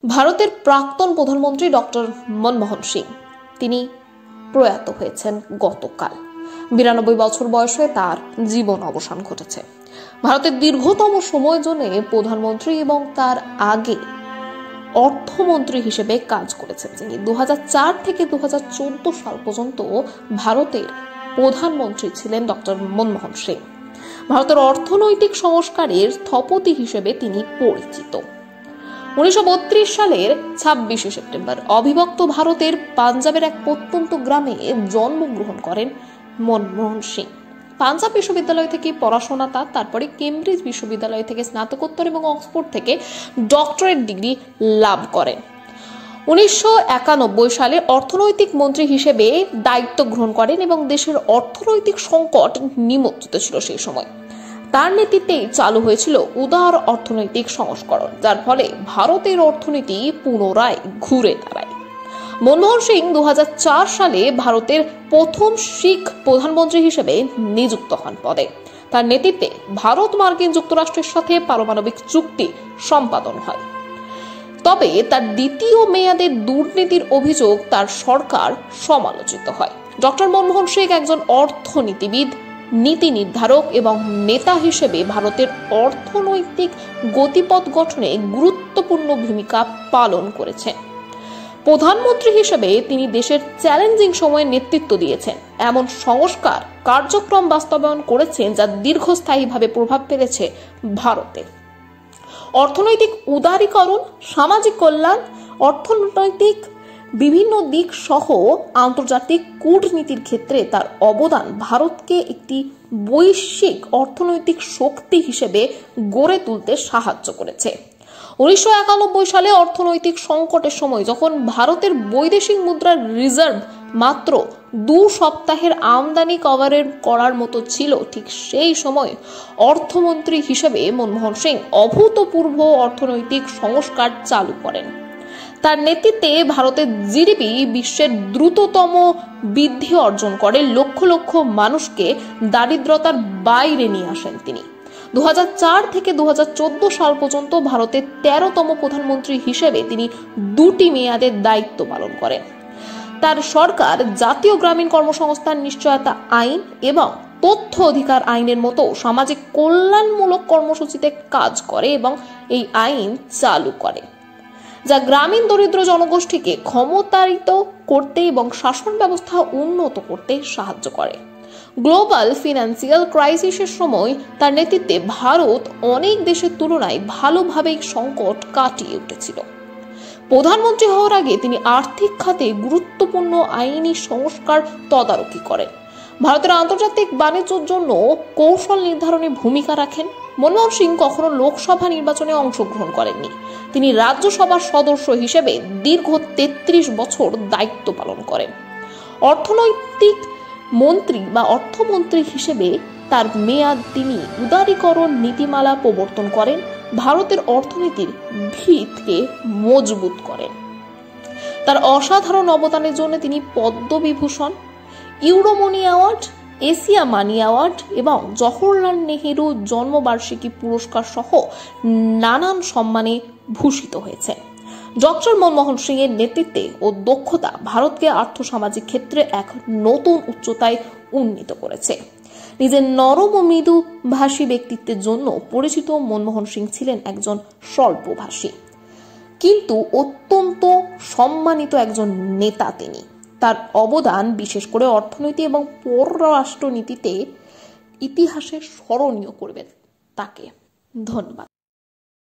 ভারতের প্রাক্তন প্রধানমন্ত্রী ডক্টর মনমোহন সিং তিনি প্রয়াত হয়েছেন গতকাল। 92 বছর বয়সে তার জীবন অবসান ঘটেছে। ভারতের দীর্ঘতম সময় জন্য প্রধানমন্ত্রী এবং তার আগে অর্থমন্ত্রী হিসেবে কাজ করেছেন তিনি। 2004 থেকে 2014 সাল পর্যন্ত ভারতের প্রধানমন্ত্রী ছিলেন ডক্টর মনমোহন সিং। ভারতের অর্থনৈতিক সংস্কারের স্থপতি হিসেবে তিনি পরিচিত। 1932 সালের 26শে সেপ্টেম্বর অবিভক্ত ভারতের পাঞ্জাবের এক প্রত্যন্ত গ্রামে জন্মগ্রহণ করেন মনমোহন সিং। পাঞ্জাব বিশ্ববিদ্যালয় থেকে পড়াশোনা তারপরে কেমব্রিজ বিশ্ববিদ্যালয় থেকে স্নাতকোত্তর এবং অক্সফোর্ড থেকে ডক্টরেট ডিগ্রি লাভ করেন। 1991 সালে অর্থনৈতিক মন্ত্রী হিসেবে দায়িত্ব গ্রহণ করেন এবং দেশের অর্থনৈতিক সংকট নিমজ্জিত ছিল সেই সময়। তার নেতৃত্বে চালু হয়েছিল উদার অর্থনৈতিক সংস্করণ, যার ফলে ভারতের অর্থনীতি পুনরায় ঘুরে দাঁড়ায়। মনমোহন সিং 2004 সালে ভারতের প্রথম শিখ প্রধানমন্ত্রী হিসেবে নিযুক্ত হন পদে। তার নেতৃত্বে ভারত মার্কিন যুক্তরাষ্ট্রের সাথে পারমাণবিক চুক্তি সম্পাদন হয়। তবে তার দ্বিতীয় মেয়াদের দুর্নীতির অভিযোগ তার সরকার সমালোচিত হয়। ডক্টর মনমোহন সিং একজন অর্থনীতিবিদ, নীতি নির্ধারক এবং নেতা হিসেবে ভারতের অর্থনৈতিক গতিপথ গঠনে গুরুত্বপূর্ণ ভূমিকা পালন করেছেন। প্রধানমন্ত্রী হিসেবে তিনি দেশের চ্যালেঞ্জিং সময়ে নেতৃত্ব দিয়েছেন, এমন সংস্কার কার্যক্রম বাস্তবায়ন করেছেন যা দীর্ঘস্থায়ীভাবে প্রভাব ফেলেছে ভারতে। অর্থনৈতিক উদারীকরণ, সামাজিক কল্যাণ, অর্থনৈতিক বিভিন্ন দিক সহ আন্তর্জাতিক কূটনীতির ক্ষেত্রে তার অবদান ভারতকে একটি বৈশ্বিক অর্থনৈতিক শক্তি হিসেবে গড়ে তুলতে সাহায্য করেছে। 1991 সালে অর্থনৈতিক সংকটের সময় যখন ভারতের বৈদেশিক মুদ্রার রিজার্ভ মাত্র 2 সপ্তাহের আমদানি করার মতো ছিল, ঠিক সেই সময় অর্থমন্ত্রী হিসেবে মনমোহন সিং অভূতপূর্ব অর্থনৈতিক সংস্কার চালু করেন। তার নেতৃত্বে ভারতের জিডিপি বিশ্বের দ্রুততম বৃদ্ধি অর্জন করে, লক্ষ লক্ষ মানুষকে দারিদ্রতার বাইরে নিয়ে আসেন তিনি। 2004 থেকে 2014 সাল পর্যন্ত ভারতের 13তম প্রধানমন্ত্রী হিসেবে তিনি 2টি মেয়াদের দায়িত্ব পালন করেন। তার সরকার জাতীয় গ্রামীণ কর্মসংস্থান নিশ্চয়তা আইন এবং তথ্য অধিকার আইনের মতো সামাজিক কল্যাণমূলক কর্মসূচিতে কাজ করে এবং এই আইন চালু করে, যা গ্রামীণ দরিদ্র জনগোষ্ঠীকে ক্ষমতায়িত করতে এবং শাসন ব্যবস্থা উন্নত করতে সাহায্য করে। গ্লোবাল ফিনান্সিয়াল ক্রাইসিসের সময় তার নেতৃত্বে ভারত অনেক দেশের তুলনায় ভালোভাবেই সংকট কাটিয়ে উঠেছিল। প্রধানমন্ত্রী হওয়ার আগে তিনি আর্থিক খাতে গুরুত্বপূর্ণ আইনি সংস্কার তদারকি করেন, ভারতের আন্তর্জাতিক বাণিজ্যের জন্য কৌশল নির্ধারণে ভূমিকা রাখেন। মনমোহন সিং কখনো লোকসভা নির্বাচনে অংশগ্রহণ করেননি। তিনি রাজ্যসভার সদস্য হিসেবে দীর্ঘ 33 বছর দায়িত্ব পালন করেন। অর্থনৈতিক মন্ত্রী বা অর্থমন্ত্রী হিসেবে তার মেয়াদ তিনি উদারীকরণ নীতিমালা প্রবর্তন করেন, ভারতের অর্থনীতির ভিতকে মজবুত করেন। তার অসাধারণ অবদানের জন্য তিনি পদ্মবিভূষণ, ইউরোমনি অ্যাওয়ার্ড, এশিয়া মানি অ্যাওয়ার্ড এবং জওহরলাল নেহেরু জন্মবার্ষিকী পুরস্কার সহ নানান সম্মানে ভূষিত হয়েছেন। ডক্টর মনমোহন সিং এর নেতৃত্বে ও দক্ষতা ভারতকে আর্থসামাজিক ক্ষেত্রে এক নতুন উচ্চতায় উন্নীত করেছে। নিজের নরম ও মৃদু ভাষী ব্যক্তিত্বের জন্য পরিচিত মনমোহন সিং ছিলেন একজন স্বল্পভাষী কিন্তু অত্যন্ত সম্মানিত একজন নেতা তিনি। তার অবদান বিশেষ করে অর্থনীতি এবং পররাষ্ট্রনীতিতে ইতিহাসে স্মরণীয় করবে তাকে। ধন্যবাদ।